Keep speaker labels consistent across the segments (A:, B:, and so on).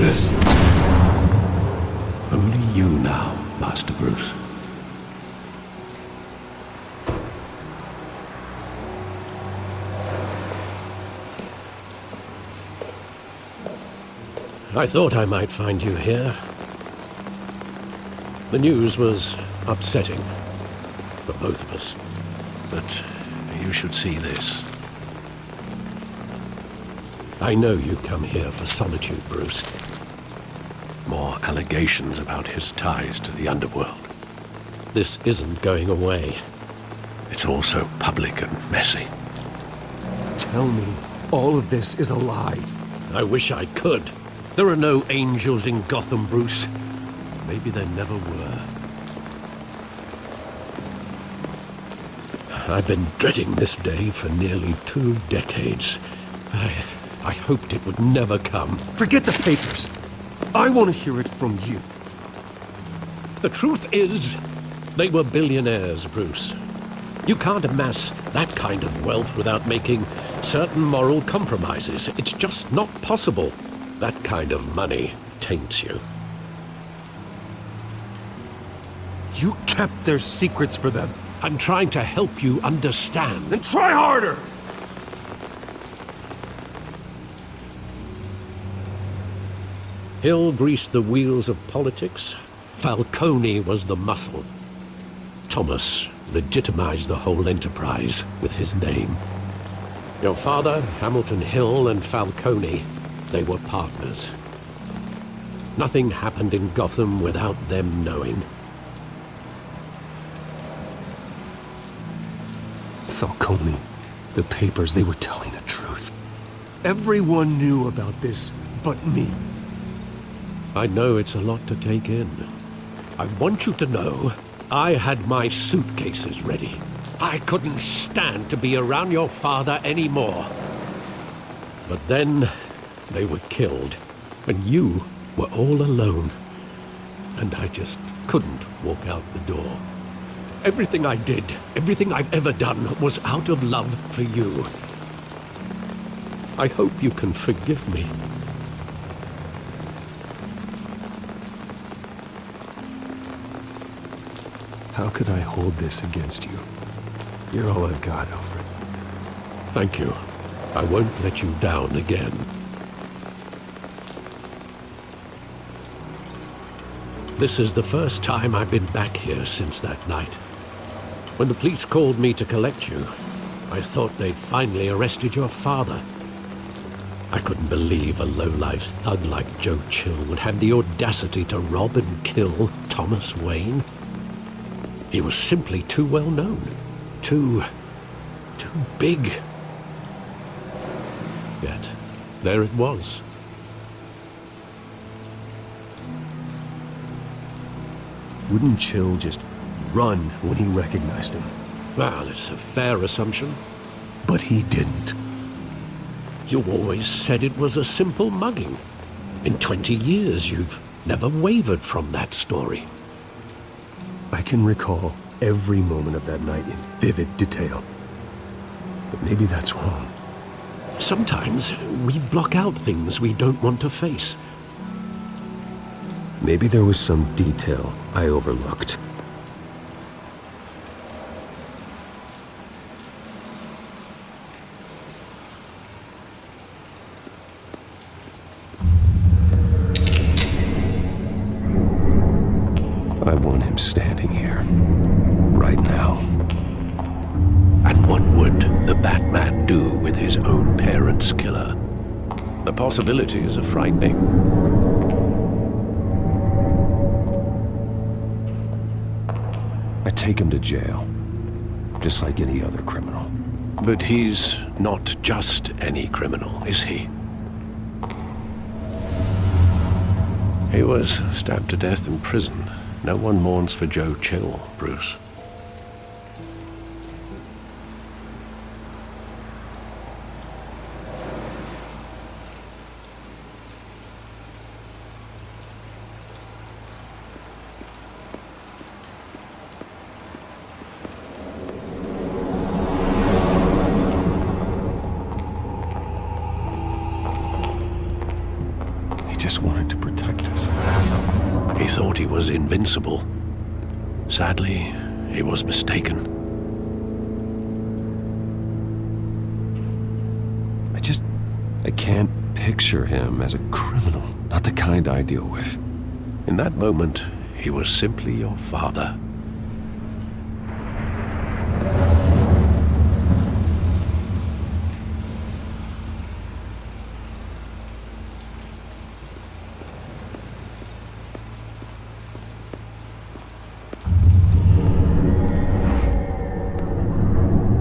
A: this?
B: Only you now, Master Bruce. I thought I might find you here. The news was upsetting for both of us. But you should see this. I know you come here for solitude, Bruce. More allegations about his ties to the underworld. This isn't going away. It's all so public and messy.
A: Tell me, all of this is a lie.
B: I wish I could. There are no angels in Gotham, Bruce. Maybe there never were. I've been dreading this day for nearly 2 decades. I hoped it would never come.
A: Forget the papers. I want to hear it from you.
B: The truth is, they were billionaires, Bruce. You can't amass that kind of wealth without making certain moral compromises. It's just not possible. That kind of money taints you.
A: You kept their secrets for them.
B: I'm trying to help you understand.
A: Then try harder!
B: Hill greased the wheels of politics. Falcone was the muscle. Thomas legitimized the whole enterprise with his name. Your father, Hamilton Hill, and Falcone, they were partners. Nothing happened in Gotham without them knowing.
A: Falcone, the papers, they were telling the truth. Everyone knew about this but me.
B: I know it's a lot to take in. I want you to know I had my suitcases ready. I couldn't stand to be around your father anymore. But then they were killed, and you were all alone. And I just couldn't walk out the door. Everything I did, everything I've ever done, was out of love for you. I hope you can forgive me.
A: How could I hold this against you? You're all I've got, Alfred.
B: Thank you. I won't let you down again. This is the first time I've been back here since that night. When the police called me to collect you, I thought they'd finally arrested your father. I couldn't believe a low-life thug like Joe Chill would have the audacity to rob and kill Thomas Wayne. He was simply too well known. Too big. Yet, there it was.
A: Wouldn't Chill just run when he recognized him?
B: Well, it's a fair assumption.
A: But he didn't.
B: You always said it was a simple mugging. In 20 years, you've never wavered from that story.
A: I can recall every moment of that night in vivid detail. But maybe that's wrong.
B: Sometimes we block out things we don't want to face.
A: Maybe there was some detail I overlooked. I want him standing here, right now.
B: And what would the Batman do with his own parents' killer? The possibilities are frightening.
A: I take him to jail, just like any other criminal.
B: But he's not just any criminal, is he? He was stabbed to death in prison. No one mourns for Joe Chill, Bruce.
A: He just wanted to
B: was invincible. Sadly, he was mistaken.
A: I can't picture him as a criminal. Not the kind I deal with.
B: In that moment, he was simply your father.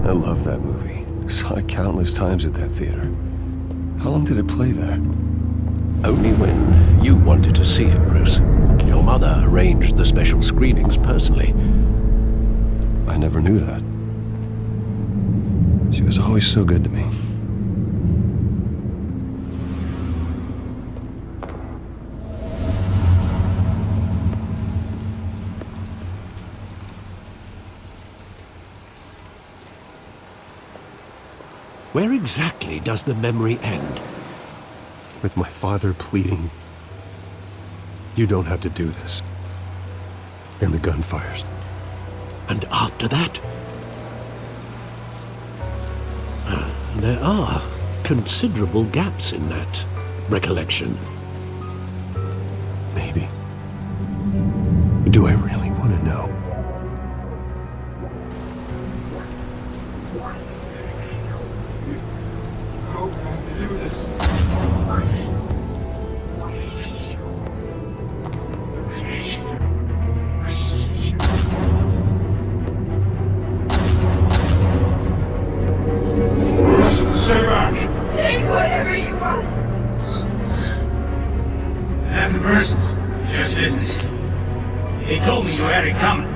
A: I love that movie. Saw it countless times at that theater. How long did it play there?
B: Only when you wanted to see it, Bruce. Your mother arranged the special screenings personally.
A: I never knew that. She was always so good to me.
B: Where exactly does the memory end?
A: With my father pleading, "You don't have to do this." And the gun fires.
B: And after that? There are considerable gaps in that recollection.
A: Maybe. Do I really want to know?
C: Stay back!
D: Take whatever you want.
C: Nothing personal, just business. He told me you had it coming.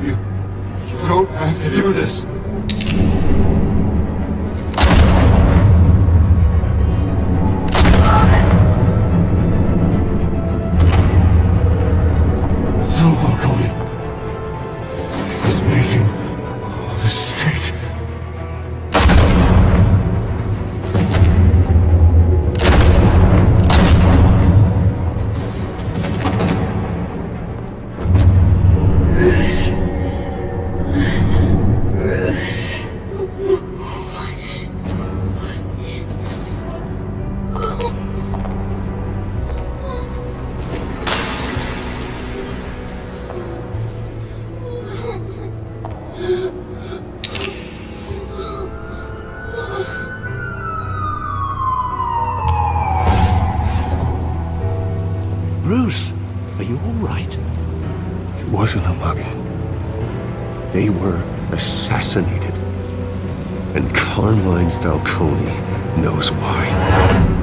C: You don't have to do this. No, Falcone. He's making a mistake.
B: Bruce, are you all right?
A: It wasn't a mug. They were assassinated. And Carmine Falcone knows why.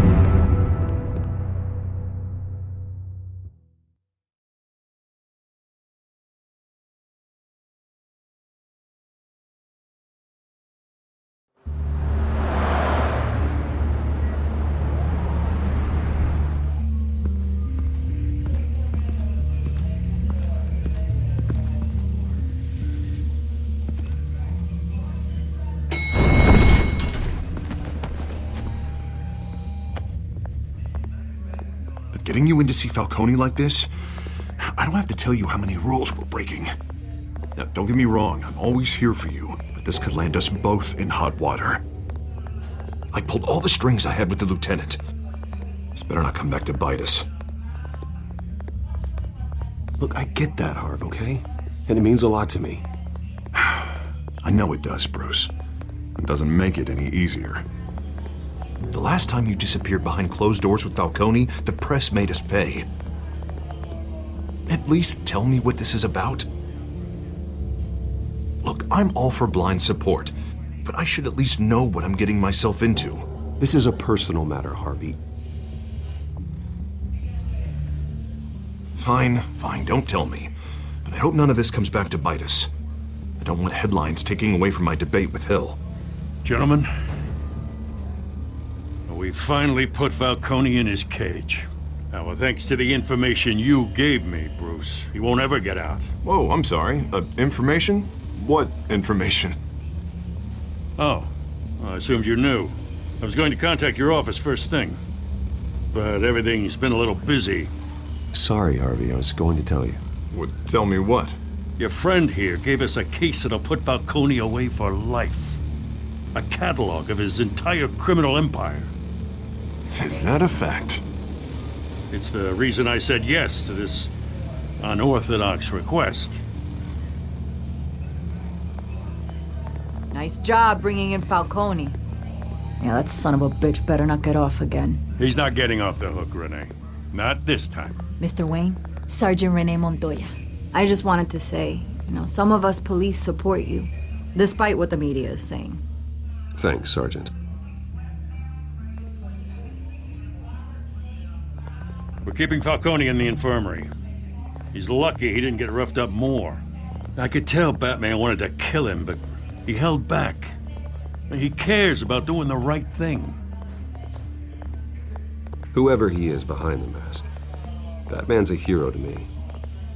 E: Getting you in to see Falcone like this? I don't have to tell you how many rules we're breaking. Now, don't get me wrong, I'm always here for you, but this could land us both in hot water. I pulled all the strings I had with the lieutenant. This better not come back to bite us.
A: Look, I get that, Harv, okay? And it means a lot to me.
E: I know it does, Bruce. It doesn't make it any easier. The last time you disappeared behind closed doors with Falcone, the press made us pay. At least tell me what this is about. Look, I'm all for blind support, but I should at least know what I'm getting myself into.
A: This is a personal matter, Harvey.
E: Fine, don't tell me. But I hope none of this comes back to bite us. I don't want headlines taking away from my debate with Hill.
F: Gentlemen, we finally put Falcone in his cage. Now, thanks to the information you gave me, Bruce, he won't ever get out.
E: Whoa, I'm sorry. Information? What information?
F: Oh, I assumed you knew. I was going to contact your office first thing, but everything's been a little busy.
A: Sorry, Harvey, I was going to tell you.
E: Tell me what?
F: Your friend here gave us a case that'll put Falcone away for life. A catalog of his entire criminal empire.
E: Is that a fact?
F: It's the reason I said yes to this unorthodox request.
D: Nice job bringing in Falcone. Yeah, that son of a bitch better not get off again.
F: He's not getting off the hook, Renee. Not this time.
D: Mr. Wayne, Sergeant Renee Montoya. I just wanted to say, some of us police support you, despite what the media is saying.
A: Thanks, Sergeant.
F: We're keeping Falcone in the infirmary. He's lucky he didn't get roughed up more. I could tell Batman wanted to kill him, but he held back. He cares about doing the right thing.
A: Whoever he is behind the mask, Batman's a hero to me.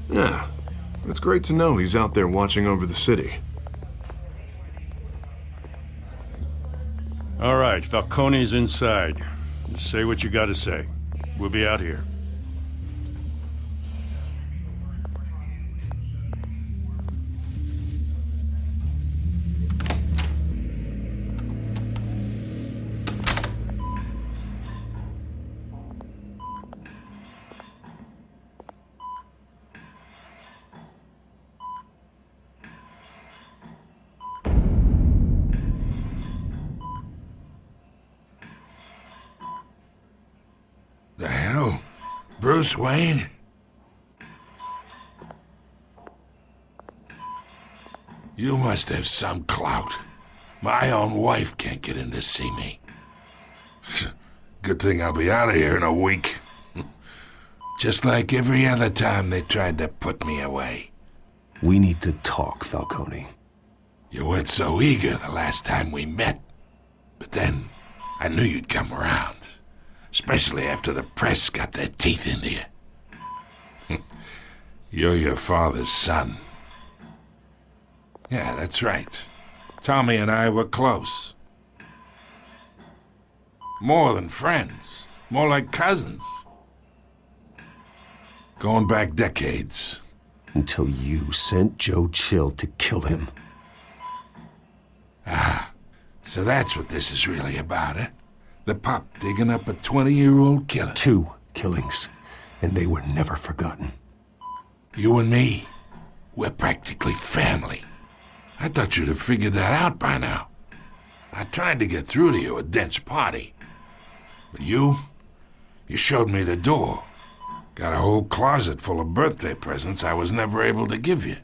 E: Yeah, it's great to know he's out there watching over the city.
F: All right, Falcone's inside. Just say what you gotta say. We'll be out here.
G: The hell? Bruce Wayne? You must have some clout. My own wife can't get in to see me. Good thing I'll be out of here in a week. Just like every other time they tried to put me away.
A: We need to talk, Falcone.
G: You weren't so eager the last time we met. But then, I knew you'd come around. Especially after the press got their teeth into you. You're your father's son. Yeah, that's right. Tommy and I were close. More than friends. More like cousins. Going back decades.
A: Until you sent Joe Chill to kill him.
G: Ah, so that's what this is really about, eh? The pup digging up a 20-year-old killer.
A: 2 killings, and they were never forgotten.
G: You and me, we're practically family. I thought you'd have figured that out by now. I tried to get through to you at Dent's party. But you showed me the door. Got a whole closet full of birthday presents I was never able to give you.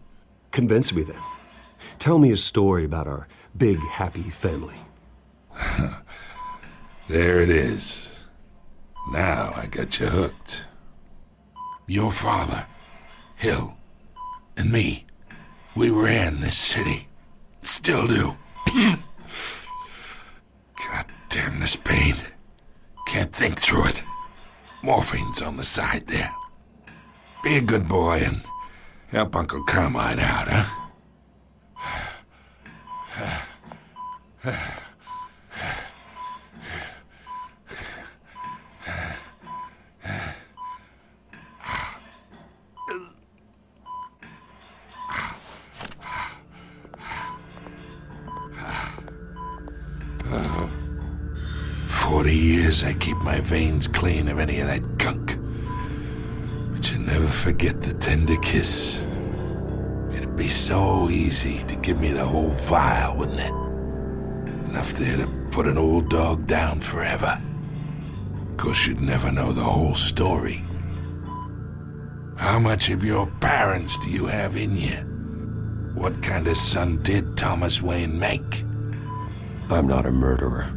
A: Convince me then. Tell me a story about our big, happy family.
G: There it is. Now I got you hooked. Your father, Hill, and me, we ran this city. Still do. God damn this pain. Can't think through it. Morphine's on the side there. Be a good boy and help Uncle Carmine out, huh? Oh, 40 years I keep my veins clean of any of that gunk. But you never forget the tender kiss. It'd be so easy to give me the whole vial, wouldn't it? Enough there to put an old dog down forever. Of course, you'd never know the whole story. How much of your parents do you have in you? What kind of son did Thomas Wayne make?
A: I'm not a murderer.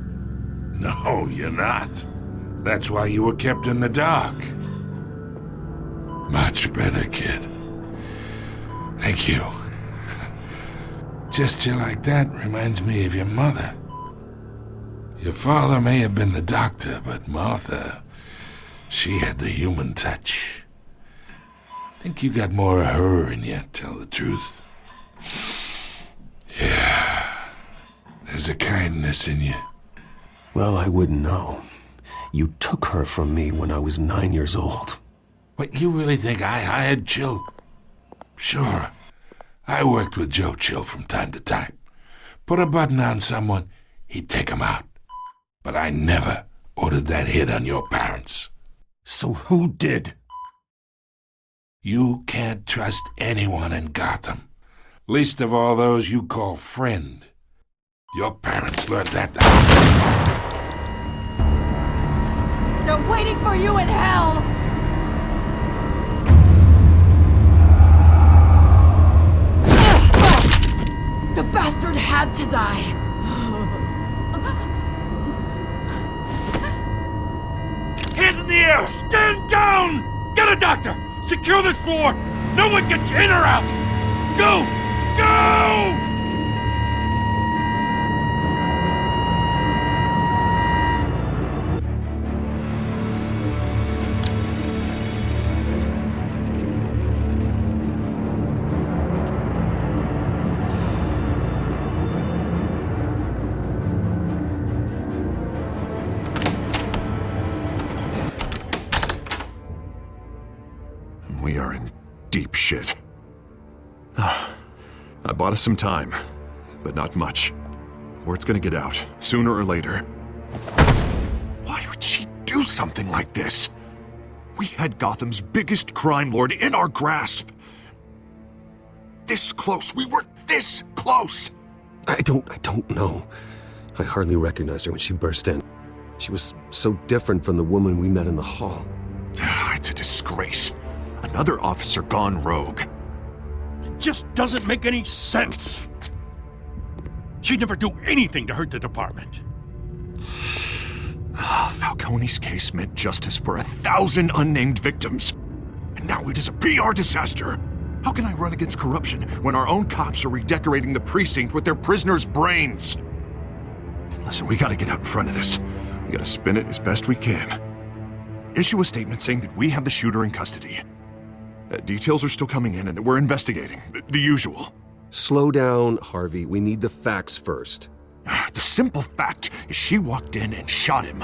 G: No, you're not. That's why you were kept in the dark. Much better, kid. Thank you. Gesture like that reminds me of your mother. Your father may have been the doctor, but Martha, she had the human touch. Think you got more of her in you, tell the truth. Yeah, there's a kindness in you.
A: Well, I wouldn't know. You took her from me when I was 9 years old.
G: What, you really think I hired Chill? Sure. I worked with Joe Chill from time to time. Put a button on someone, he'd take 'em out. But I never ordered that hit on your parents.
A: So who did?
G: You can't trust anyone in Gotham. Least of all those you call friend. Your parents learned that.
D: They're waiting for you in hell! The bastard had to die!
F: Hands in the air! Stand down! Get a doctor! Secure this floor! No one gets in or out! Go! Go!
E: We are in deep shit. I bought us some time, but not much. Word's gonna get out, sooner or later. Why would she do something like this? We had Gotham's biggest crime lord in our grasp. This close, we were this close!
A: I don't know. I hardly recognized her when she burst in. She was so different from the woman we met in the hall.
E: It's a disgrace. Another officer gone rogue.
F: It just doesn't make any sense. She'd never do anything to hurt the department.
E: Falcone's case meant justice for 1,000 unnamed victims. And now it is a PR disaster. How can I run against corruption when our own cops are redecorating the precinct with their prisoners' brains? Listen, we gotta get out in front of this. We gotta spin it as best we can. Issue a statement saying that we have the shooter in custody. Details are still coming in and that we're investigating. The usual.
A: Slow down, Harvey. We need the facts first.
E: The simple fact is she walked in and shot him.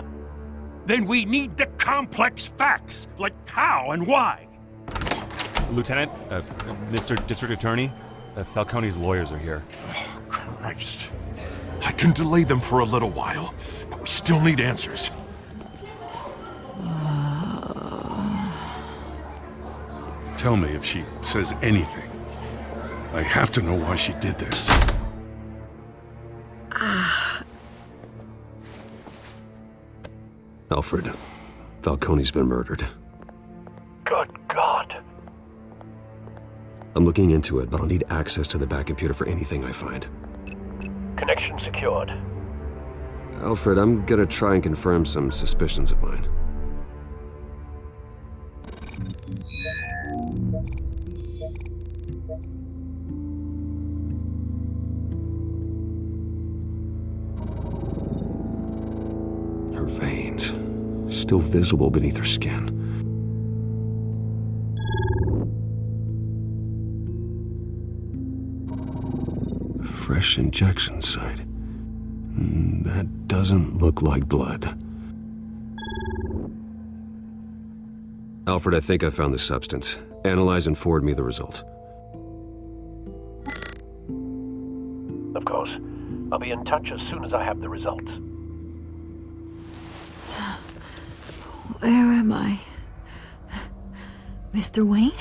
F: Then we need the complex facts, like how and why.
H: Lieutenant, Mr. District Attorney, Falcone's lawyers are here.
E: Oh, Christ. I can delay them for a little while, but we still need answers.
F: Tell me if she says anything. I have to know why she did this.
A: Alfred, Falcone's been murdered.
B: Good God.
A: I'm looking into it, but I'll need access to the back computer for anything I find.
B: Connection secured.
A: Alfred, I'm gonna try and confirm some suspicions of mine. Her veins, still visible beneath her skin. Fresh injection site. That doesn't look like blood. Alfred, I think I found the substance. Analyze and forward me the result.
B: Of course. I'll be in touch as soon as I have the results.
D: Where am I? Mr. Wayne?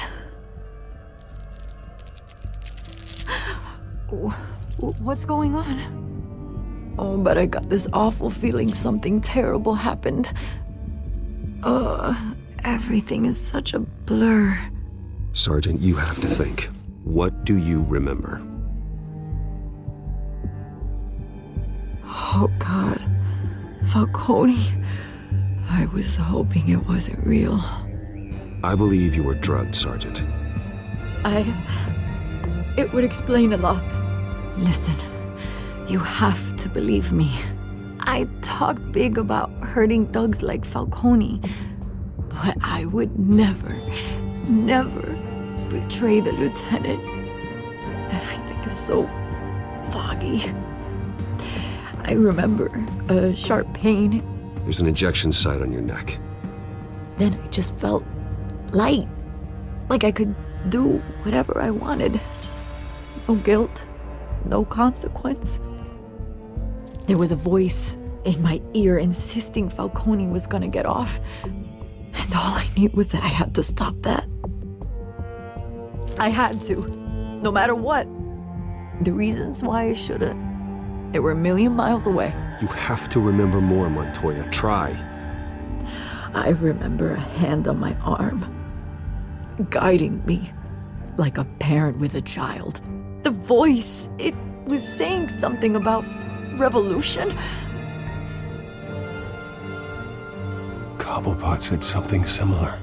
D: What's going on? Oh, but I got this awful feeling something terrible happened. Everything is such a blur.
A: Sergeant, you have to think. What do you remember?
D: Oh, God. Falcone. I was hoping it wasn't real.
A: I believe you were drugged, Sergeant.
D: It would explain a lot. Listen, you have to believe me. I talk big about hurting thugs like Falcone, but I would never betray the lieutenant. Everything is so foggy. I remember a sharp pain.
A: There's an injection site on your neck.
D: Then I just felt light, like I could do whatever I wanted. No guilt, no consequence. There was a voice in my ear insisting Falcone was gonna get off. And all I knew was that I had to stop that. I had to, no matter what. The reasons why I should've, they were a million miles away.
A: You have to remember more, Montoya. Try.
D: I remember a hand on my arm, guiding me like a parent with a child. The voice, it was saying something about revolution.
A: Cobblepot said something similar.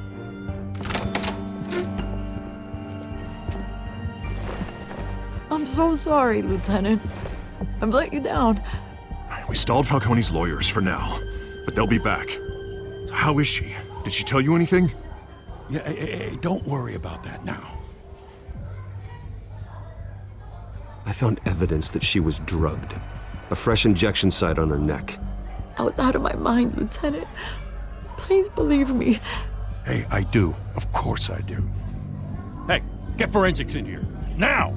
D: I'm so sorry, Lieutenant. I've let you down.
E: We stalled Falcone's lawyers for now, but they'll be back. So how is she? Did she tell you anything?
B: Yeah, hey, don't worry about that now.
A: I found evidence that she was drugged. A fresh injection site on her neck.
D: I was out of my mind, Lieutenant. Please believe me.
B: Hey, I do. Of course I do. Hey, get forensics in here. Now!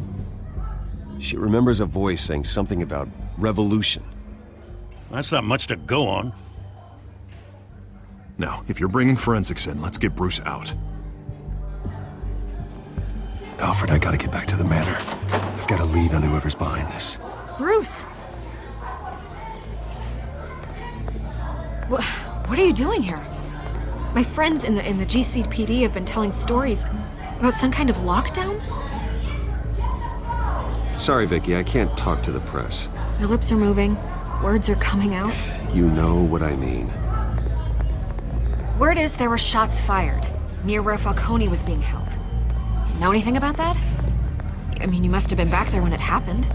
A: She remembers a voice saying something about revolution.
B: That's not much to go on.
E: Now, if you're bringing forensics in, let's get Bruce out.
A: Alfred, I gotta get back to the manor. I've got a lead on whoever's behind this.
I: Bruce! What are you doing here? My friends in the GCPD have been telling stories about some kind of lockdown?
A: Sorry, Vicky, I can't talk to the press.
I: Your lips are moving. Words are coming out.
A: You know what I mean.
I: Word is there were shots fired near where Falcone was being held. Know anything about that? I mean, you must have been back there when it happened.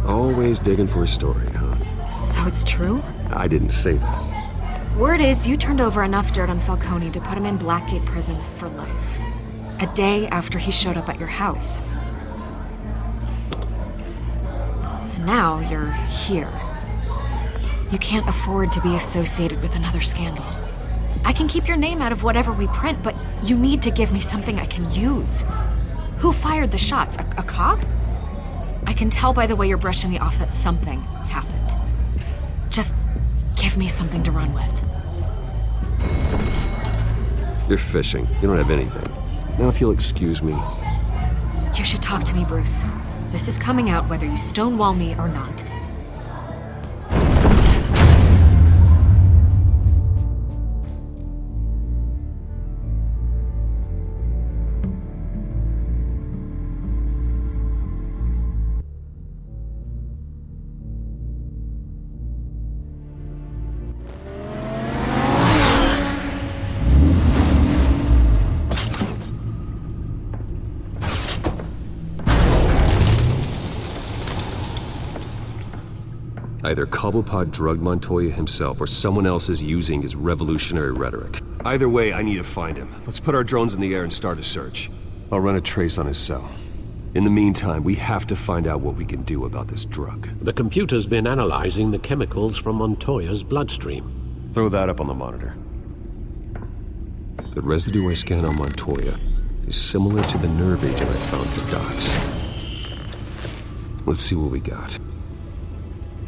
A: Always digging for a story, huh?
I: So it's true?
A: I didn't say that.
I: Word is you turned over enough dirt on Falcone to put him in Blackgate Prison for life. A day after he showed up at your house. And now you're here. You can't afford to be associated with another scandal. I can keep your name out of whatever we print, but you need to give me something I can use. Who fired the shots? A cop? I can tell by the way you're brushing me off that something happened. Just give me something to run with.
A: You're fishing. You don't have anything. Now, if you'll excuse me.
I: You should talk to me, Bruce. This is coming out whether you stonewall me or not.
A: Either Cobblepot drugged Montoya himself, or someone else is using his revolutionary rhetoric. Either way, I need to find him. Let's put our drones in the air and start a search. I'll run a trace on his cell. In the meantime, we have to find out what we can do about this drug.
B: The computer's been analyzing the chemicals from Montoya's bloodstream.
A: Throw that up on the monitor. The residue I scan on Montoya is similar to the nerve agent I found at the docks. Let's see what we got.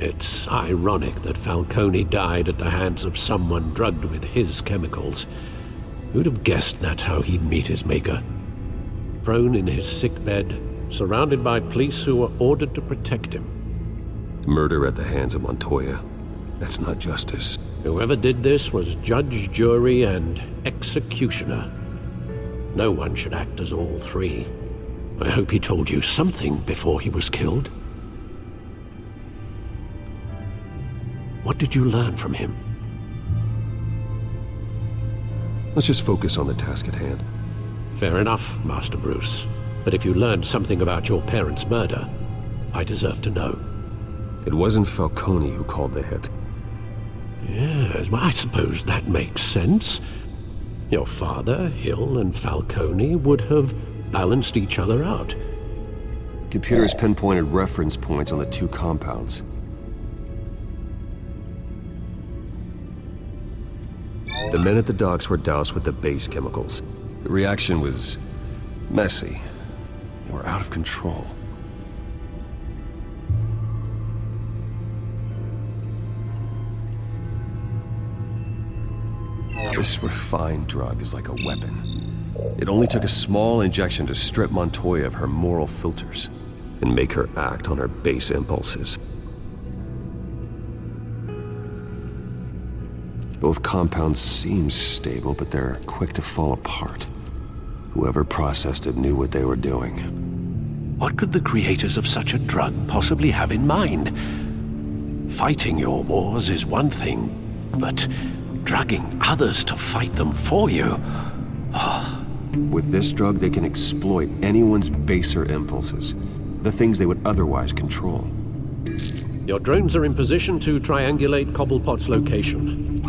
B: It's ironic that Falcone died at the hands of someone drugged with his chemicals. Who'd have guessed that's how he'd meet his maker? Prone in his sickbed, surrounded by police who were ordered to protect him.
A: Murder at the hands of Montoya. That's not justice.
B: Whoever did this was judge, jury, and executioner. No one should act as all three. I hope he told you something before he was killed. What did you learn from him?
A: Let's just focus on the task at hand.
B: Fair enough, Master Bruce. But if you learned something about your parents' murder, I deserve to know.
A: It wasn't Falcone who called the hit.
B: Yes, well, I suppose that makes sense. Your father, Hill, and Falcone would have balanced each other out.
A: Computer's pinpointed reference points on the two compounds. The men at the docks were doused with the base chemicals. The reaction was Messy. They were out of control. This refined drug is like a weapon. It only took a small injection to strip Montoya of her moral filters and make her act on her base impulses. Both compounds seem stable, but they're quick to fall apart. Whoever processed it knew what they were doing.
B: What could the creators of such a drug possibly have in mind? Fighting your wars is one thing, but drugging others to fight them for you?
A: With this drug, they can exploit anyone's baser impulses, the things they would otherwise control.
B: Your drones are in position to triangulate Cobblepot's location.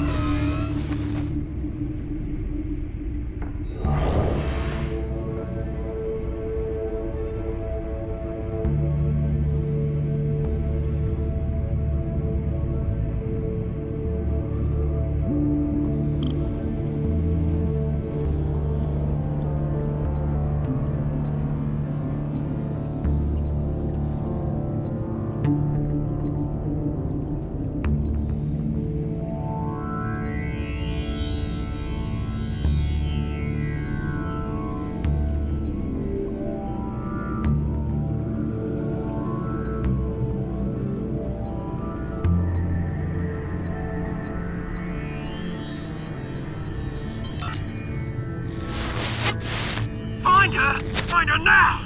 C: Find her now!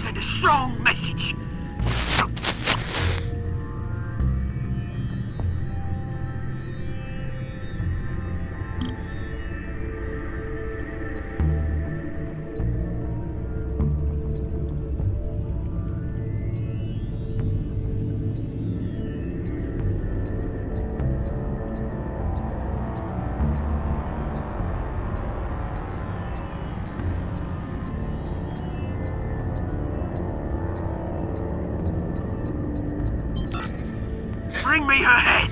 C: Send a strong message. Bring me her head!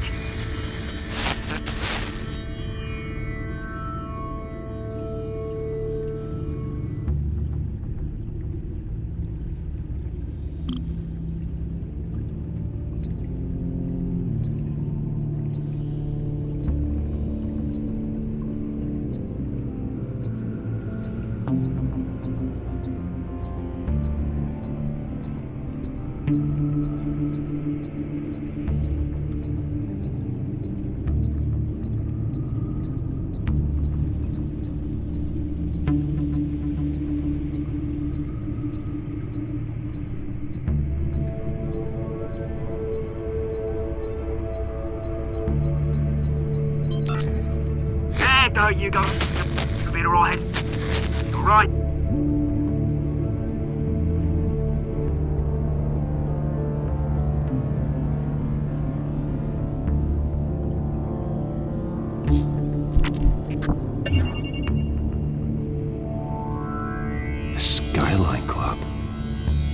C: There you go. You'll be alright. Alright.
A: The Skyline Club.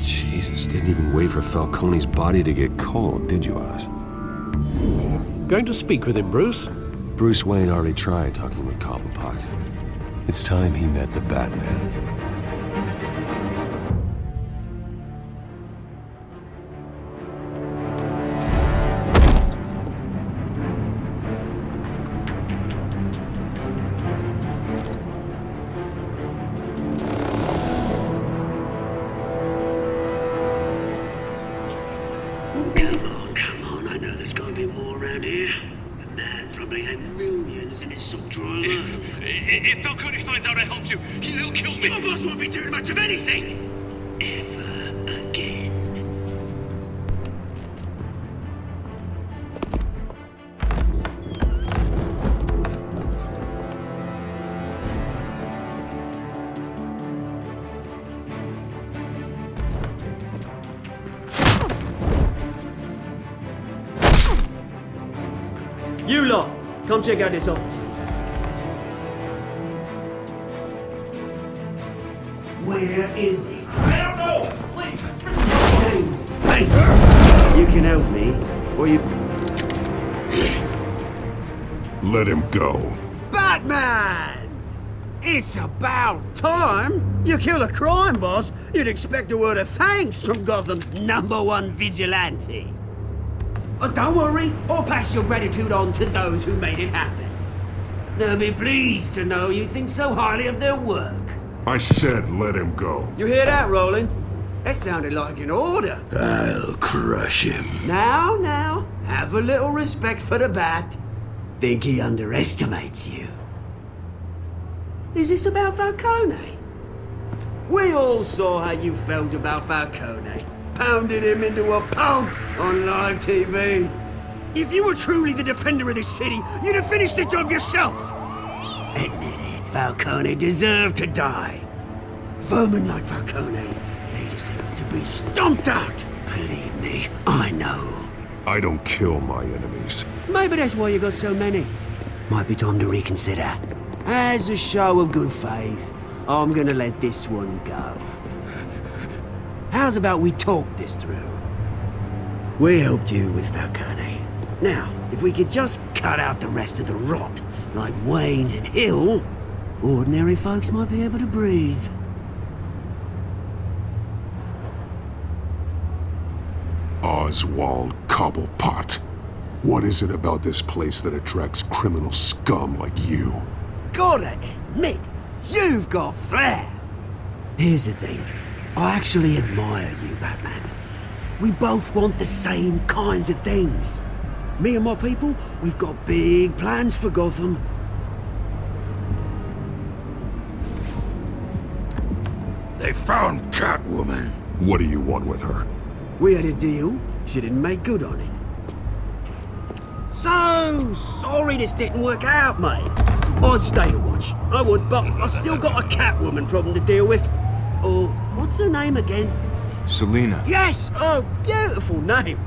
A: Jesus, didn't even wait for Falcone's body to get cold, did you, Oz?
B: Going to speak with him, Bruce?
A: Bruce Wayne already tried talking with Cobblepot. It's time he met the Batman.
C: Come on, I know there's gotta be more around here. The man probably had millions in his salt drawer alone.
J: If Falcone finds out I helped you, he'll kill me.
C: Your boss won't be doing much of anything! Ever again.
K: You lot, come check out this office.
C: Where is he?
J: I don't know! Please,
C: James, hey! You can help me, or you...
E: Let him go.
K: Batman!
C: It's about time. You kill a crime boss, you'd expect a word of thanks from Gotham's #1 vigilante. Don't worry, I'll pass your gratitude on to those who made it happen. They'll be pleased to know you think so highly of their work.
E: I said let him go.
C: You hear that, Roland? That sounded like an order.
G: I'll crush him.
C: Now, have a little respect for the Bat. Think he underestimates you. Is this about Falcone? We all saw how you felt about Falcone. Pounded him into a pulp on live TV. If you were truly the defender of this city, you'd have finished the job yourself. Admit it, Falcone deserved to die. Vermin like Falcone, they deserve to be stomped out. Believe me, I know.
E: I don't kill my enemies.
C: Maybe that's why you got so many. Might be time to reconsider. As a show of good faith, I'm gonna let this one go. How's about we talk this through? We helped you with Falcone. Now, if we could just cut out the rest of the rot, like Wayne and Hill, ordinary folks might be able to breathe.
E: Oswald Cobblepot. What is it about this place that attracts criminal scum like you?
C: Gotta admit, you've got flair. Here's the thing. I actually admire you, Batman. We both want the same kinds of things. Me and my people, we've got big plans for Gotham.
G: They found Catwoman.
E: What do you want with her?
C: We had a deal. She didn't make good on it. So sorry this didn't work out, mate. I'd stay to watch. I would, but I still got a Catwoman problem to deal with. Oh, what's her name again?
L: Selina.
C: Yes! Oh, beautiful name.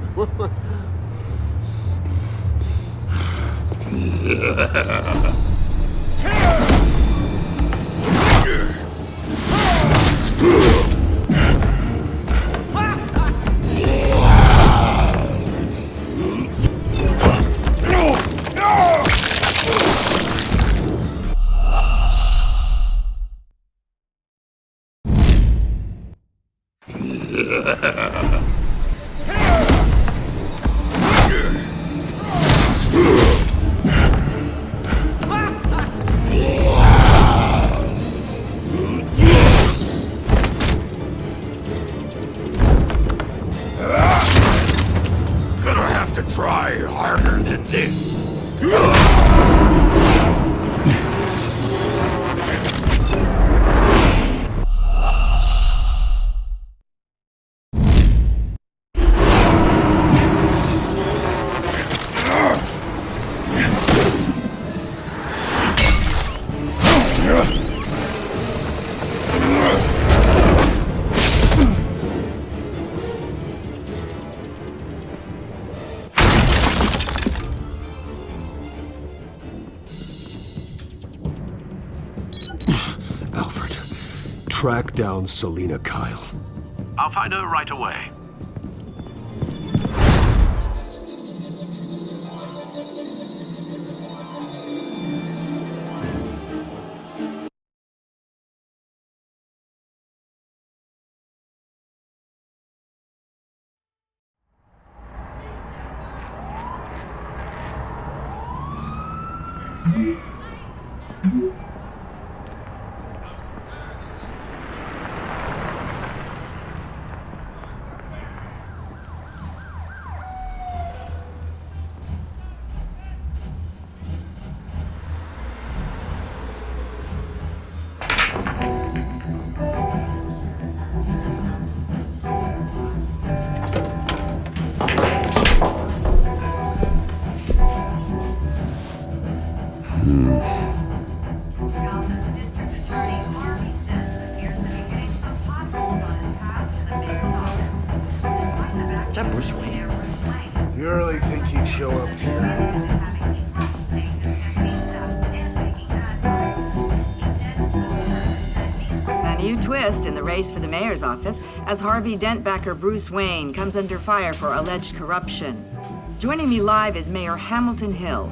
G: Gonna have to try harder than this.
A: Track down Selina Kyle.
B: I'll find her right away.
L: You really think he'd show up here?
M: A new twist in the race for the mayor's office as Harvey Dent backer Bruce Wayne comes under fire for alleged corruption. Joining me live is Mayor Hamilton Hill.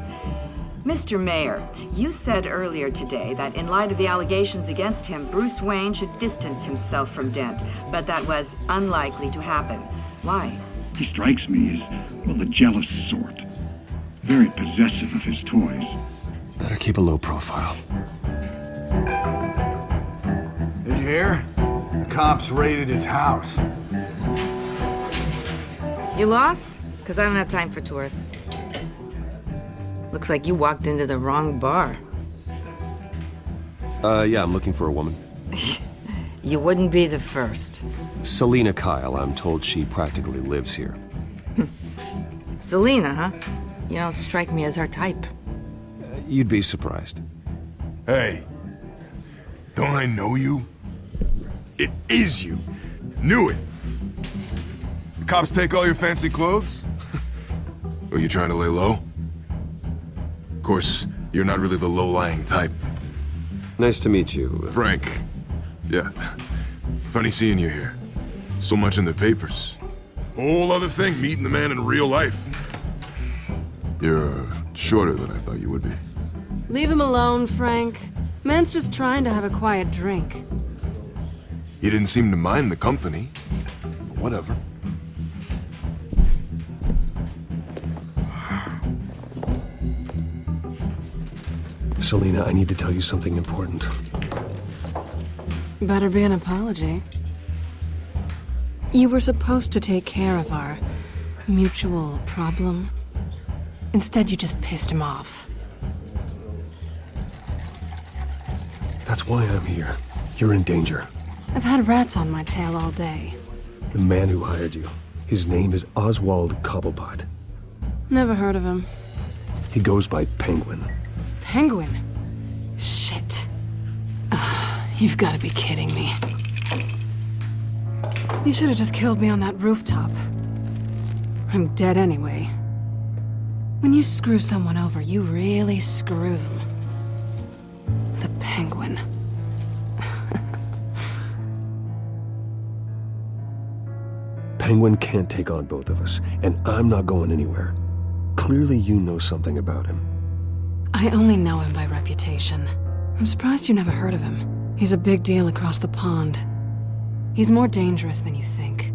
M: Mr. Mayor, you said earlier today that in light of the allegations against him, Bruce Wayne should distance himself from Dent, but that was unlikely to happen. Why?
N: He strikes me as, well, the jealous sort. Very possessive of his toys.
A: Better keep a low profile.
L: Did you hear? The cops raided his house.
O: You lost? Because I don't have time for tourists. Looks like you walked into the wrong bar.
A: Yeah, I'm looking for a woman.
O: You wouldn't be the first.
A: Selina Kyle, I'm told she practically lives here.
O: Selina, huh? You don't strike me as her type.
A: You'd be surprised.
P: Hey, don't I know you? It is you. Knew it. The cops take all your fancy clothes?
E: Are you trying to lay low? Of course, you're not really the low-lying type.
A: Nice to meet you.
E: Frank. Yeah. Funny seeing you here. So much in the papers.
P: Whole other thing, meeting the man in real life.
E: You're shorter than I thought you would be.
Q: Leave him alone, Frank. Man's just trying to have a quiet drink.
E: He didn't seem to mind the company. But whatever.
A: Selina, I need to tell you something important.
Q: Better be an apology. You were supposed to take care of our mutual problem. Instead, you just pissed him off.
A: That's why I'm here. You're in danger.
Q: I've had rats on my tail all day.
A: The man who hired you. His name is Oswald Cobblepot.
Q: Never heard of him.
A: He goes by Penguin.
Q: Penguin? Shit. Ugh, you've got to be kidding me. You should have just killed me on that rooftop. I'm dead anyway. When you screw someone over, you really screw them. The Penguin.
A: Penguin can't take on both of us, and I'm not going anywhere. Clearly you know something about him.
Q: I only know him by reputation. I'm surprised you never heard of him. He's a big deal across the pond. He's more dangerous than you think.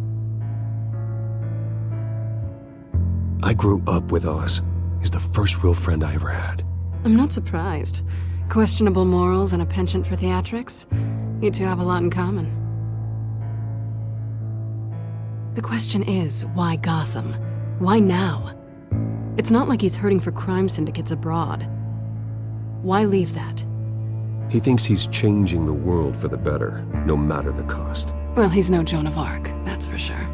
A: I grew up with Oz. He's the first real friend I ever had.
Q: I'm not surprised. Questionable morals and a penchant for theatrics. You two have a lot in common. The question is, why Gotham? Why now? It's not like he's hurting for crime syndicates abroad. Why leave that?
A: He thinks he's changing the world for the better, no matter the cost.
Q: Well, he's no Joan of Arc, that's for sure.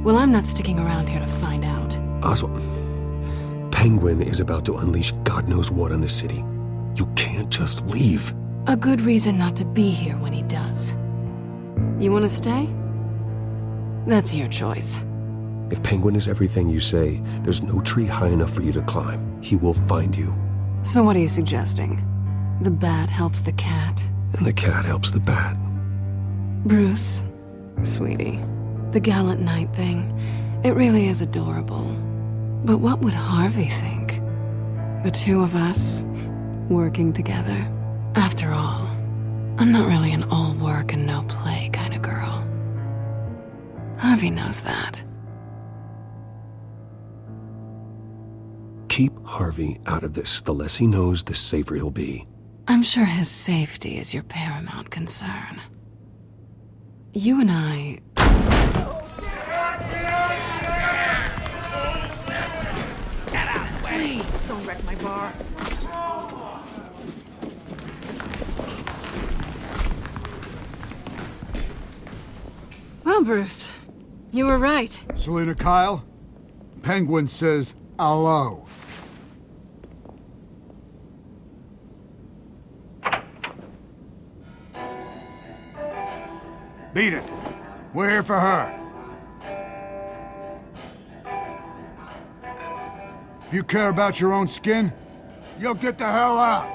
Q: Well, I'm not sticking around here to find out.
A: Oswald, Penguin is about to unleash God knows what on the city. You can't just leave.
Q: A good reason not to be here when he does. You want to stay? That's your choice.
A: If Penguin is everything you say, there's no tree high enough for you to climb. He will find you.
Q: So what are you suggesting? The bat helps the cat?
A: And the cat helps the bat.
Q: Bruce, sweetie, the gallant knight thing, it really is adorable. But what would Harvey think? The two of us, working together. After all, I'm not really an all work and no play kind of girl. Harvey knows that.
A: Keep Harvey out of this. The less he knows, the safer he'll be.
Q: I'm sure his safety is your paramount concern. You and I...
O: Get out of the way! Please, don't wreck my bar.
Q: Well, Bruce, you were right.
L: Selina Kyle, Penguin says hello. Beat it. We're here for her. If you care about your own skin, you'll get the hell out.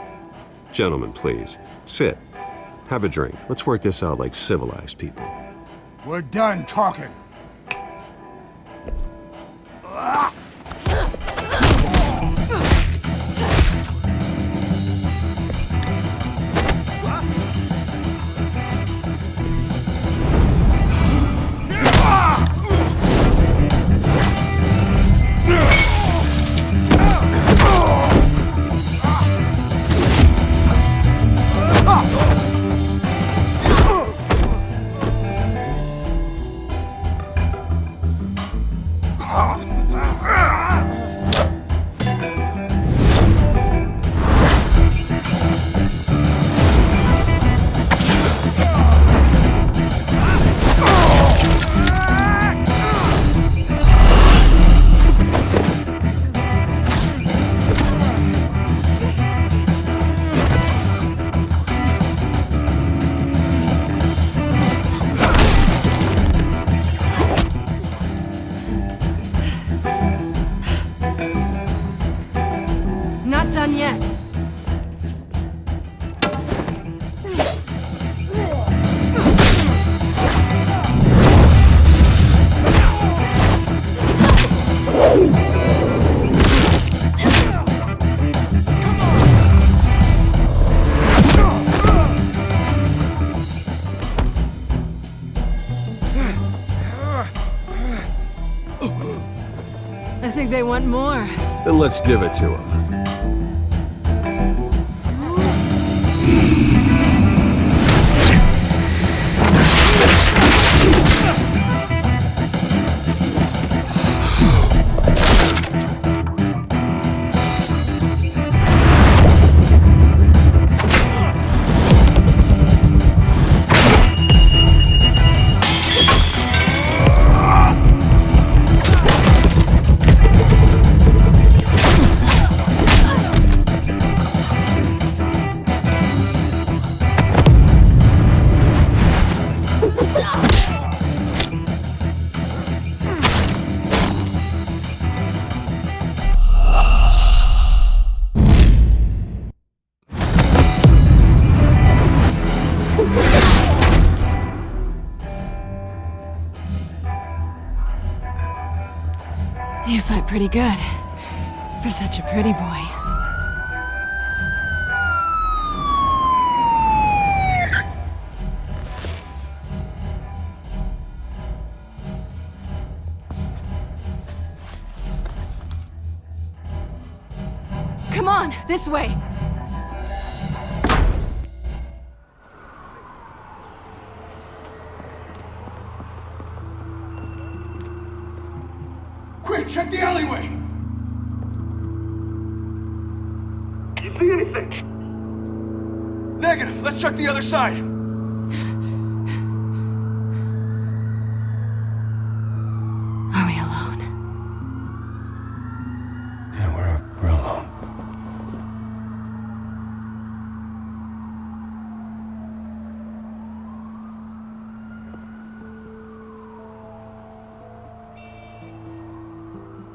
A: Gentlemen, please. Sit. Have a drink. Let's work this out like civilized people.
L: We're done talking.
Q: Not done yet. I think they want more.
A: Then let's give it to them.
Q: You fight pretty good. For such a pretty boy. Come on, this way.
L: Quick, check the alleyway!
P: You see anything? Negative. Let's check the other side.
Q: Are we alone?
G: Yeah, we're alone.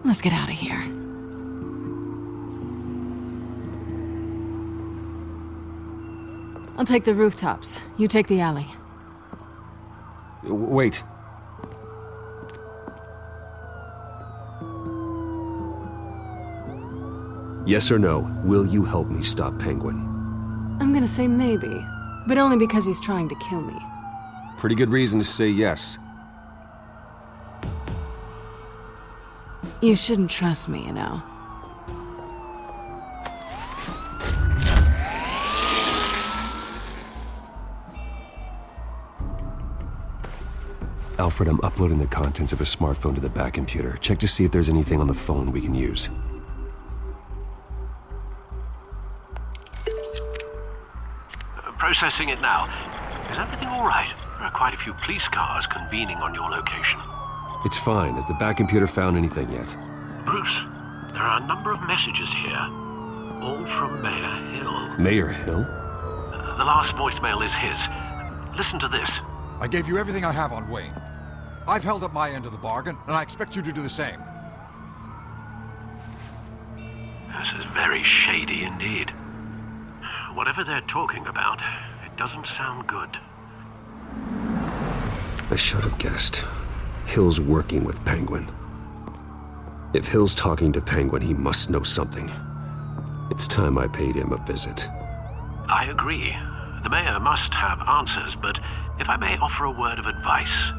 Q: Let's get out of here. I'll take the rooftops. You take the alley.
A: Wait. Yes or no, will you help me stop Penguin?
Q: I'm gonna say maybe, but only because he's trying to kill me.
A: Pretty good reason to say yes.
Q: You shouldn't trust me, you know.
A: Alfred, I'm uploading the contents of a smartphone to the back computer. Check to see if there's anything on the phone we can use.
B: Processing it now. Is everything all right? There are quite a few police cars convening on your location.
A: It's fine. Has the back computer found anything yet?
B: Bruce, there are a number of messages here. All from Mayor Hill.
A: Mayor Hill?
B: The last voicemail is his. Listen to this.
R: I gave you everything I have on Wayne. I've held up my end of the bargain, and I expect you to do the same.
B: This is very shady indeed. Whatever they're talking about, it doesn't sound good.
A: I should have guessed. Hill's working with Penguin. If Hill's talking to Penguin, he must know something. It's time I paid him a visit.
B: I agree. The mayor must have answers, but if I may offer a word of advice.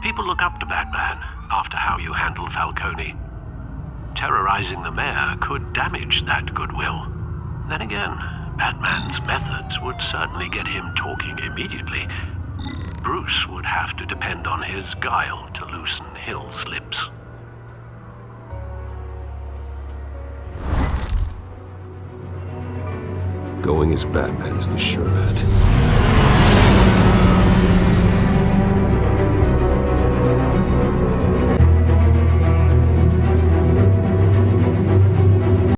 B: People look up to Batman after how you handled Falcone. Terrorizing the mayor could damage that goodwill. Then again, Batman's methods would certainly get him talking immediately. Bruce would have to depend on his guile to loosen Hill's lips.
A: Going as Batman is the sure bet.